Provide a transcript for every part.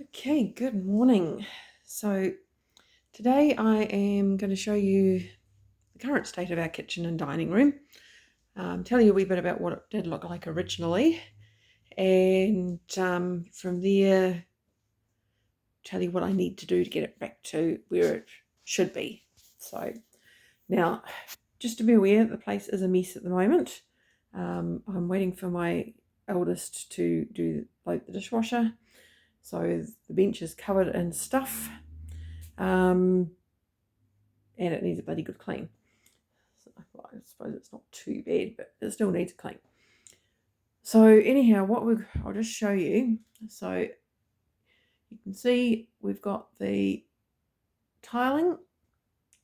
Okay, good morning. So today I am going to show you the current state of our kitchen and dining room, tell you a wee bit about what it did look like originally, and from there tell you what I need to do to get it back to where it should be. So now, just to be aware, the place is a mess at the moment. I'm waiting for my eldest to load the dishwasher. So the bench is covered in stuff, and it needs a bloody good clean. So I suppose it's not too bad, but it still needs a clean. So anyhow, I'll just show you. So you can see we've got the tiling.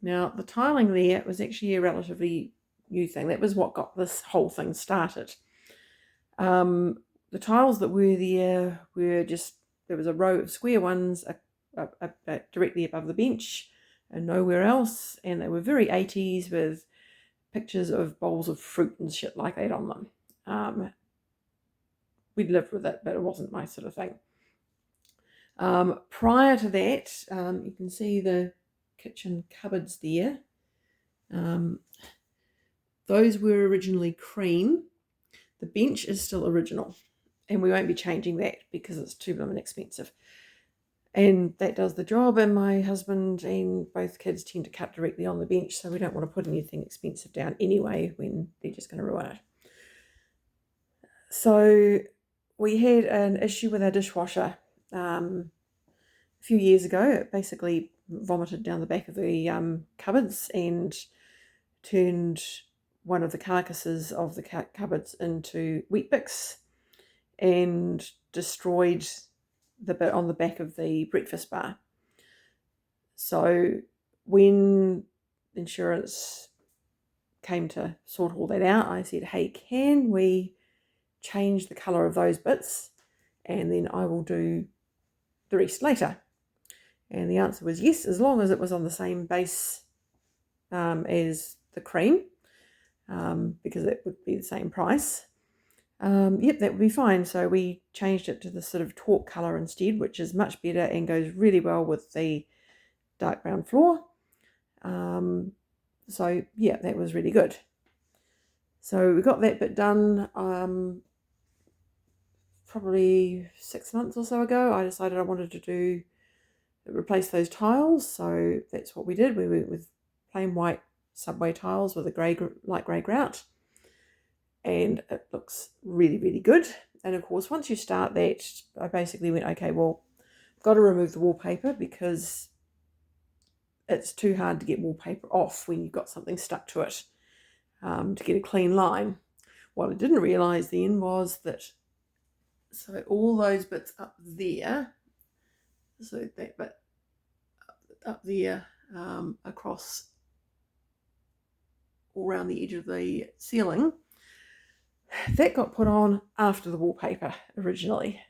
Now the tiling there was actually a relatively new thing. That was what got this whole thing started. The tiles that were there were just, there was a row of square ones directly above the bench and nowhere else, and they were very 80s with pictures of bowls of fruit and shit like that on them. We'd lived with it, but it wasn't my sort of thing. Prior to that, you can see the kitchen cupboards there. Those were originally cream. The bench is still original, and we won't be changing that because it's too blooming expensive. And that does the job, and my husband and both kids tend to cut directly on the bench, so we don't want to put anything expensive down anyway when they're just going to ruin it. So we had an issue with our dishwasher a few years ago. It basically vomited down the back of the cupboards and turned one of the carcasses of the cupboards into wheat bix and destroyed the bit on the back of the breakfast bar. So when insurance came to sort all that out, I said, hey, can we change the colour of those bits, and then I will do the rest later? And the answer was yes, as long as it was on the same base as the cream, because it would be the same price. Yep, that would be fine. So we changed it to the sort of taupe colour instead, which is much better and goes really well with the dark brown floor. So yeah, that was really good. So we got that bit done probably 6 months or so ago. I decided I wanted to replace those tiles, so that's what we did. We went with plain white subway tiles with a light grey grout, and it looks really, really good. And of course, once you start that, I basically went, okay, well, I've got to remove the wallpaper because it's too hard to get wallpaper off when you've got something stuck to it, to get a clean line. What I didn't realise then was that, so all those bits up there, so that bit up there, across all around the edge of the ceiling, that got put on after the wallpaper originally.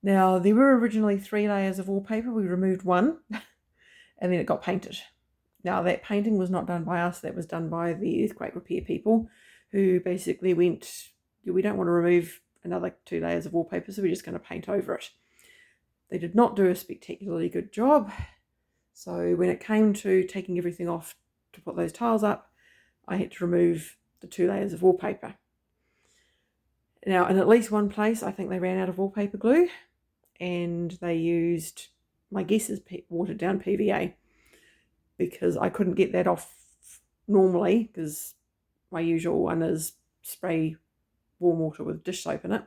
Now, there were originally 3 layers of wallpaper. We removed one, and then it got painted. Now, that painting was not done by us. That was done by the earthquake repair people, who basically went, we don't want to remove another 2 layers of wallpaper, so we're just going to paint over it. They did not do a spectacularly good job. So when it came to taking everything off to put those tiles up, I had to remove the 2 layers of wallpaper. Now, in at least one place, I think they ran out of wallpaper glue, and they used, my guess is watered down PVA, because I couldn't get that off normally, because my usual one is spray warm water with dish soap in it.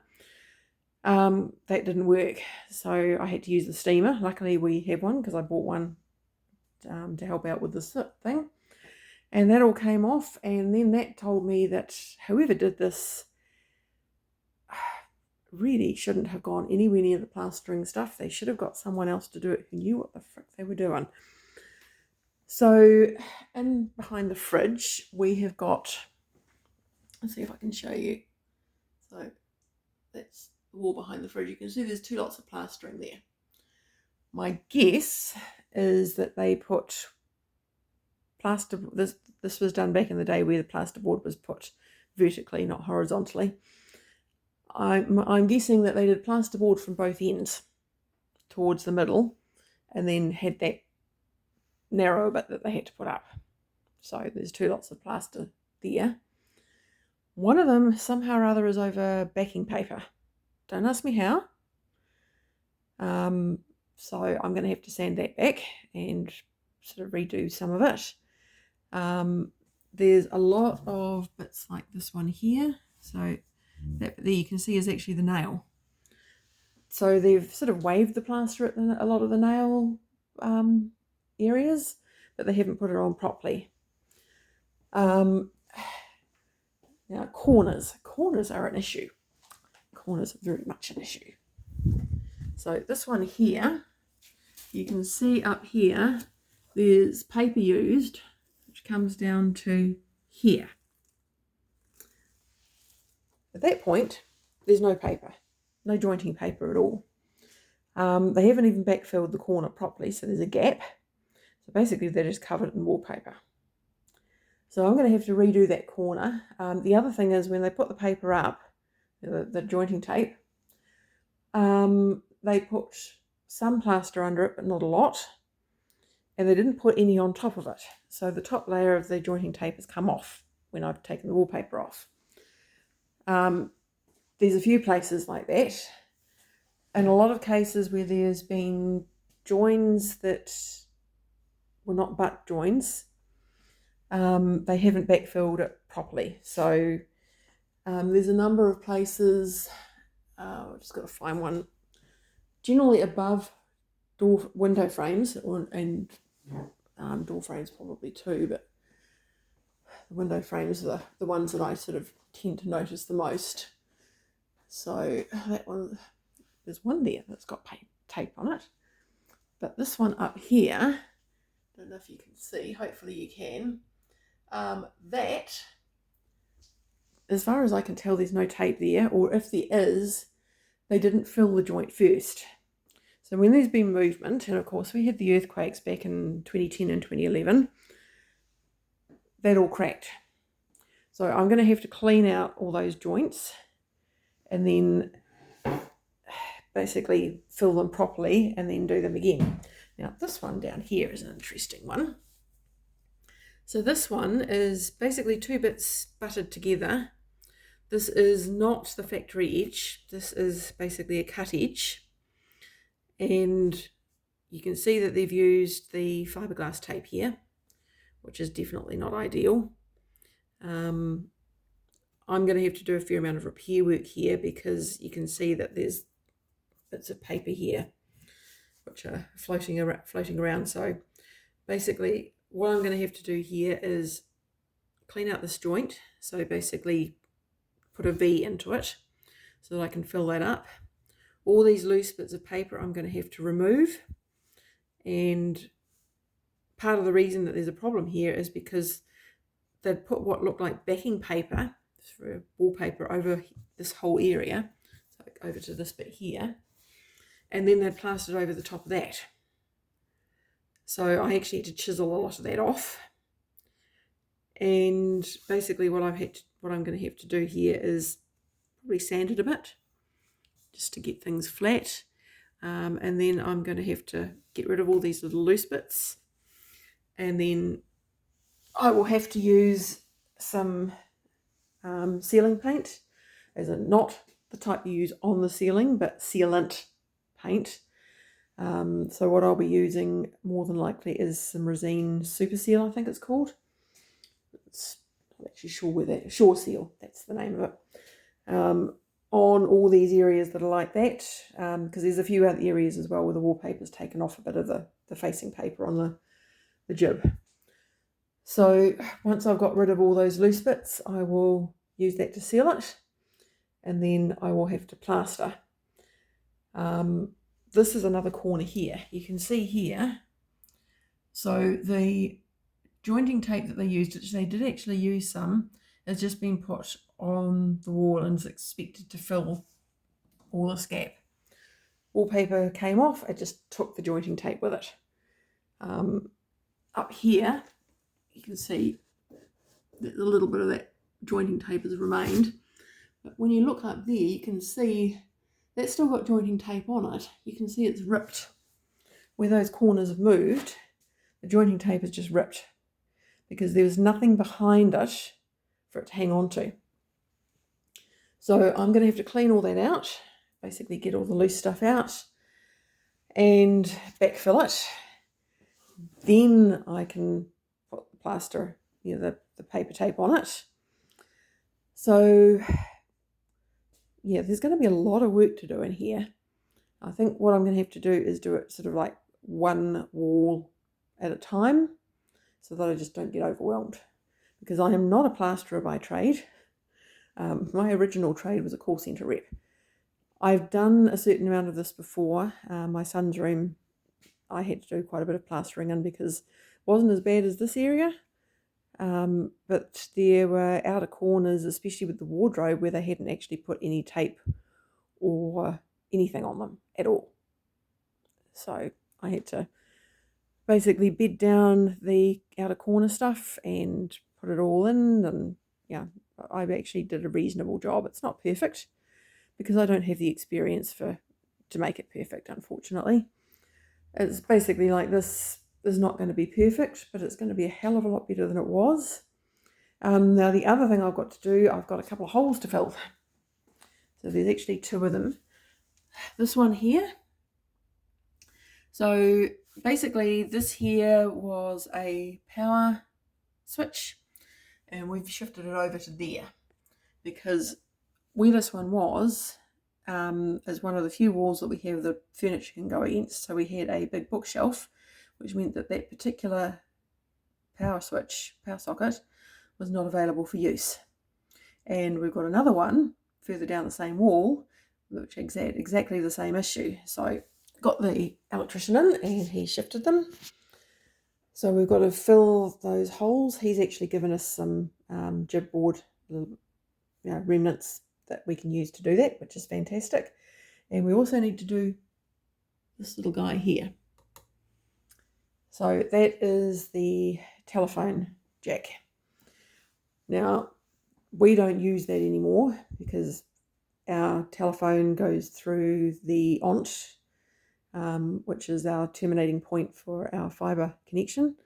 That didn't work, so I had to use the steamer. Luckily we have one, because I bought one to help out with this thing, and that all came off. And then that told me that whoever did this really shouldn't have gone anywhere near the plastering stuff. They should have got someone else to do it who knew what the frick they were doing. So, and behind the fridge we have got, let's see if I can show you. So that's the wall behind the fridge. You can see there's 2 lots of plastering there. My guess is that they put plaster, this was done back in the day where the plasterboard was put vertically, not horizontally. I'm guessing that they did plasterboard from both ends, towards the middle, and then had that narrow bit that they had to put up. So there's 2 lots of plaster there. One of them somehow or other is over backing paper. Don't ask me how. So I'm going to have to sand that back and sort of redo some of it. There's a lot of bits like this one here. So that there you can see is actually the nail. So they've sort of waved the plaster at a lot of the nail areas, but they haven't put it on properly. Now corners are an issue. Corners are very much an issue. So this one here, you can see up here, there's paper used, which comes down to here. At that point, there's no paper, no jointing paper at all. They haven't even backfilled the corner properly, so there's a gap. So basically, they're just covered in wallpaper. So I'm going to have to redo that corner. The other thing is when they put the paper up, the jointing tape, they put some plaster under it, but not a lot. And they didn't put any on top of it. So the top layer of the jointing tape has come off when I've taken the wallpaper off. There's a few places like that. In a lot of cases where there's been joins that were not butt joins, they haven't backfilled it properly. So there's a number of places, I've just got to find one, generally above window frames, and door frames probably too, but the window frames are the ones that I sort of tend to notice the most. So that one, there's one there that's got tape on it, but this one up here, I don't know if you can see, hopefully you can, that, as far as I can tell, there's no tape there, or if there is, they didn't fill the joint first. So when there's been movement, and of course we had the earthquakes back in 2010 and 2011, that all cracked. So I'm going to have to clean out all those joints and then basically fill them properly and then do them again. Now this one down here is an interesting one. So this one is basically 2 bits butted together. This is not the factory edge. This is basically a cut edge. And you can see that they've used the fiberglass tape here, which is definitely not ideal. I'm going to have to do a fair amount of repair work here because you can see that there's bits of paper here which are floating around. So basically what I'm going to have to do here is clean out this joint. So basically put a V into it so that I can fill that up. All these loose bits of paper I'm going to have to remove, and part of the reason that there's a problem here is because they'd put what looked like backing paper for wallpaper over this whole area, so over to this bit here, and then they'd plastered over the top of that. So I actually had to chisel a lot of that off, and basically what I'm going to have to do here is probably sand it a bit just to get things flat, and then I'm going to have to get rid of all these little loose bits, and then I will have to use some sealing paint, as in not the type you use on the ceiling, but sealant paint. So what I'll be using more than likely is some Resin Super Seal, I think it's called. I'm actually sure where that, Shore Seal, that's the name of it. On all these areas that are like that, because there's a few other areas as well where the wallpaper's taken off a bit of the facing paper on the jib. So once I've got rid of all those loose bits, I will use that to seal it, and then I will have to plaster. This is another corner here. You can see here, so the jointing tape that they used, which they did actually use some, has just been put on the wall and is expected to fill all this gap. Wallpaper came off, it just took the jointing tape with it. Up here, you can see that a little bit of that jointing tape has remained. But when you look up there, you can see that's still got jointing tape on it. You can see it's ripped. Where those corners have moved, the jointing tape is just ripped because there was nothing behind it for it to hang on to. So I'm going to have to clean all that out, basically get all the loose stuff out and backfill it. Then I can put the plaster, the paper tape on it. So yeah, there's going to be a lot of work to do in here. I think what I'm going to have to do is do it sort of like one wall at a time so that I just don't get overwhelmed, because I am not a plasterer by trade. My original trade was a call centre rep. I've done a certain amount of this before. My son's room, I had to do quite a bit of plastering in because it wasn't as bad as this area. But there were outer corners, especially with the wardrobe, where they hadn't actually put any tape or anything on them at all. So I had to basically bed down the outer corner stuff and put it all in, and yeah, I actually did a reasonable job. It's not perfect because I don't have the experience to make it perfect, unfortunately. It's basically like this is not going to be perfect, but it's going to be a hell of a lot better than it was. Now the other thing I've got to do, I've got a couple of holes to fill. So there's actually two of them. This one here. So basically this here was a power switch and we've shifted it over to there because where this one was is one of the few walls that we have the furniture can go against. So we had a big bookshelf, which meant that that particular power socket was not available for use. And we've got another one further down the same wall, which had exactly the same issue. So got the electrician in and he shifted them. So we've got to fill those holes. He's actually given us some jib board remnants that we can use to do that, which is fantastic. And we also need to do this little guy here. So that is the telephone jack. Now, we don't use that anymore because our telephone goes through the ONT, which is our terminating point for our fibre connection.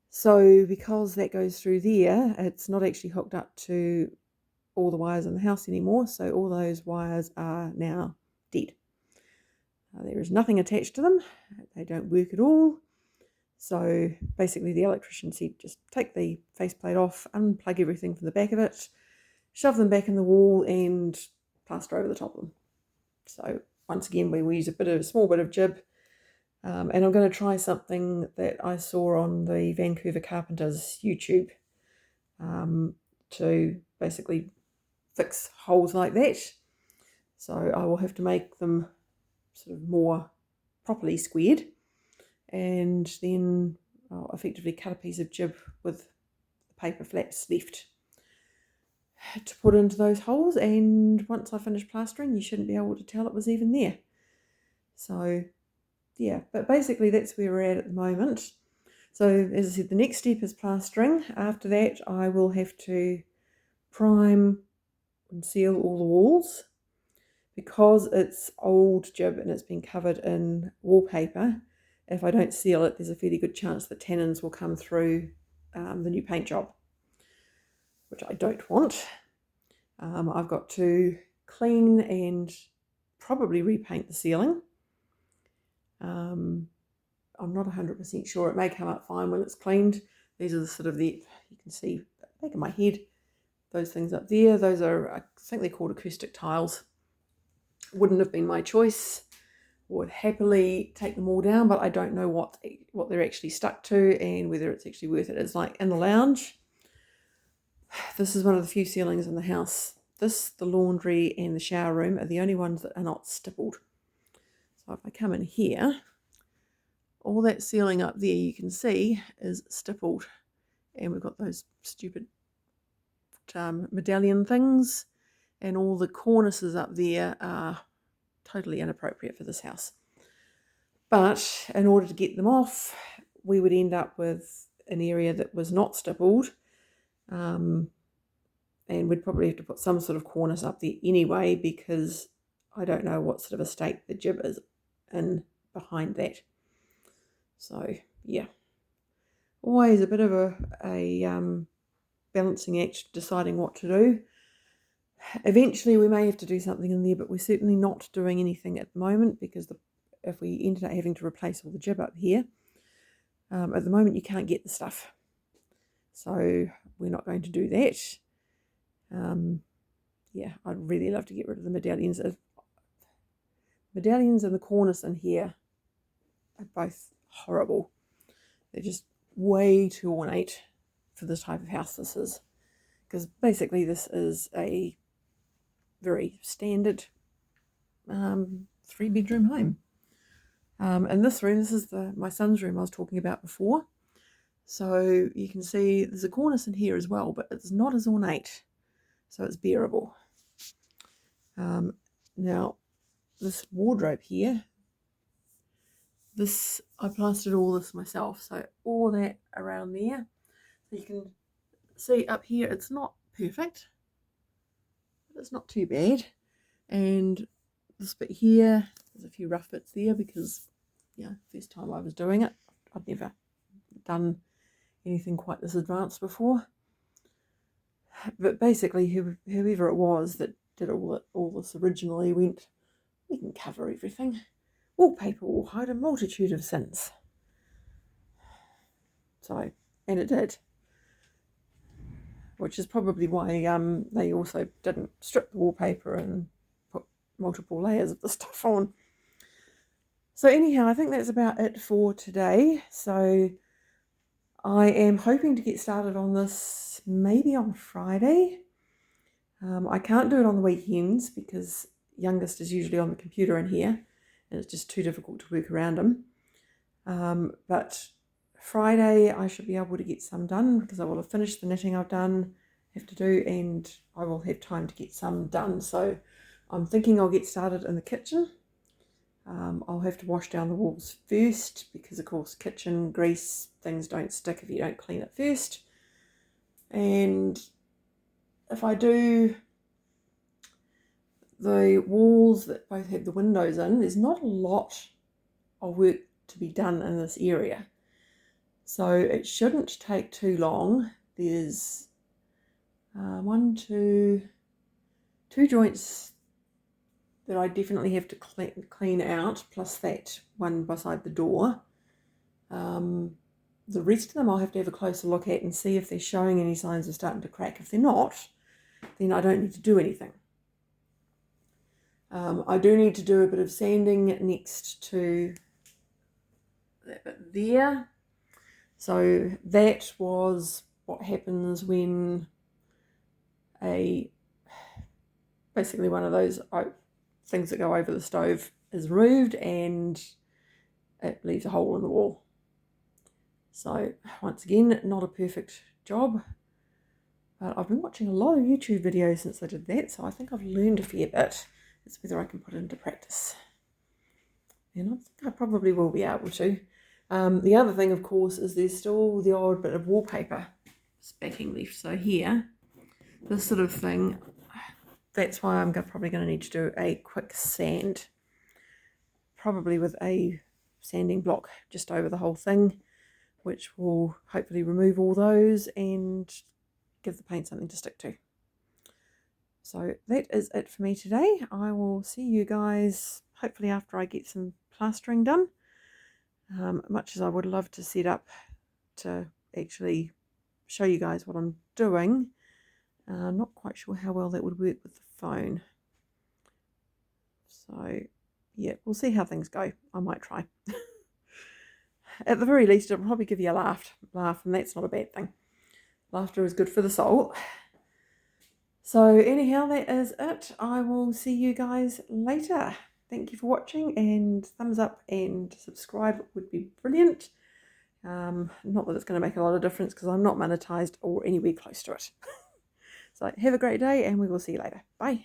So because that goes through there, it's not actually hooked up to all the wires in the house anymore. So all those wires are now dead. There is nothing attached to them. They don't work at all. So basically the electrician said just take the faceplate off, unplug everything from the back of it, shove them back in the wall and plaster over the top of them. So once again we use a small bit of jib, and I'm going to try something that I saw on the Vancouver Carpenters YouTube to basically fix holes like that. So I will have to make them sort of more properly squared, and then I'll effectively cut a piece of jib with the paper flaps left to put into those holes, and once I finish plastering you shouldn't be able to tell it was even there. So yeah, but basically that's where we're at the moment. So as I said, the next step is plastering. After that I will have to prime and seal all the walls. Because it's old jib and it's been covered in wallpaper, if I don't seal it, there's a fairly good chance that tannins will come through the new paint job, which I don't want. I've got to clean and probably repaint the ceiling. I'm not 100% sure. It may come up fine when it's cleaned. These are you can see the back of my head, those things up there. Those are, I think they're called acoustic tiles. Wouldn't have been my choice. Would happily take them all down, but I don't know what they're actually stuck to and whether it's actually worth it. It's like in the lounge. This is one of the few ceilings in the house. This, the laundry and the shower room are the only ones that are not stippled. So if I come in here, all that ceiling up there you can see is stippled. And we've got those stupid medallion things. And all the cornices up there are totally inappropriate for this house. But in order to get them off, we would end up with an area that was not stippled. And we'd probably have to put some sort of cornice up there anyway, because I don't know what sort of a state the jib is in behind that. So yeah, always a bit of a balancing act, deciding what to do. Eventually we may have to do something in there, but we're certainly not doing anything at the moment, because if we ended up having to replace all the jib up here, at the moment you can't get the stuff. So we're not going to do that. Yeah, I'd really love to get rid of the medallions. Medallions and the cornice in here are both horrible. They're just way too ornate for the type of house this is. Because basically this is a very standard 3-bedroom home. And this room, this is my son's room I was talking about before. So you can see there's a cornice in here as well, but it's not as ornate. So it's bearable. Now, this wardrobe here, I plastered all this myself. So all that around there. So you can see up here, it's not perfect, but it's not too bad. And this bit here, there's a few rough bits there because, yeah, first time I was doing it. I'd never done anything quite this advanced before. But basically, whoever it was that did all this originally went, we can cover everything. Wallpaper will hide a multitude of sins. So, and it did. Which is probably why they also didn't strip the wallpaper and put multiple layers of the stuff on. So anyhow, I think that's about it for today. So I am hoping to get started on this maybe on Friday. I can't do it on the weekends because youngest is usually on the computer in here and it's just too difficult to work around him. But Friday I should be able to get some done because I will have finished the knitting have to do, and I will have time to get some done. So I'm thinking I'll get started in the kitchen. I'll have to wash down the walls first because of course kitchen grease, things don't stick if you don't clean it first. And if I do the walls that both have the windows in, there's not a lot of work to be done in this area. So it shouldn't take too long. There's two joints that I definitely have to clean out, plus that one beside the door. The rest of them I'll have to have a closer look at and see if they're showing any signs of starting to crack. If they're not, then I don't need to do anything. I do need to do a bit of sanding next to that bit there. So that was what happens when basically one of those things that go over the stove is removed and it leaves a hole in the wall. So once again, not a perfect job, but I've been watching a lot of YouTube videos since I did that, so I think I've learned a fair bit. It's whether I can put it into practice. And I think I probably will be able to. The other thing, of course, is there's still the odd bit of wallpaper backing left. So here, this sort of thing, that's why I'm probably going to need to do a quick sand, probably with a sanding block just over the whole thing, which will hopefully remove all those and give the paint something to stick to. So that is it for me today. I will see you guys hopefully after I get some plastering done. Much as I would love to set up to actually show you guys what I'm doing, not quite sure how well that would work with the phone. So yeah, we'll see how things go. I might try. At the very least, it'll probably give you a laugh, and that's not a bad thing. Laughter is good for the soul. So anyhow, that is it. I will see you guys later. Thank you for watching, and thumbs up and subscribe would be brilliant. Not that it's going to make a lot of difference because I'm not monetized or anywhere close to it. So have a great day and we will see you later. Bye.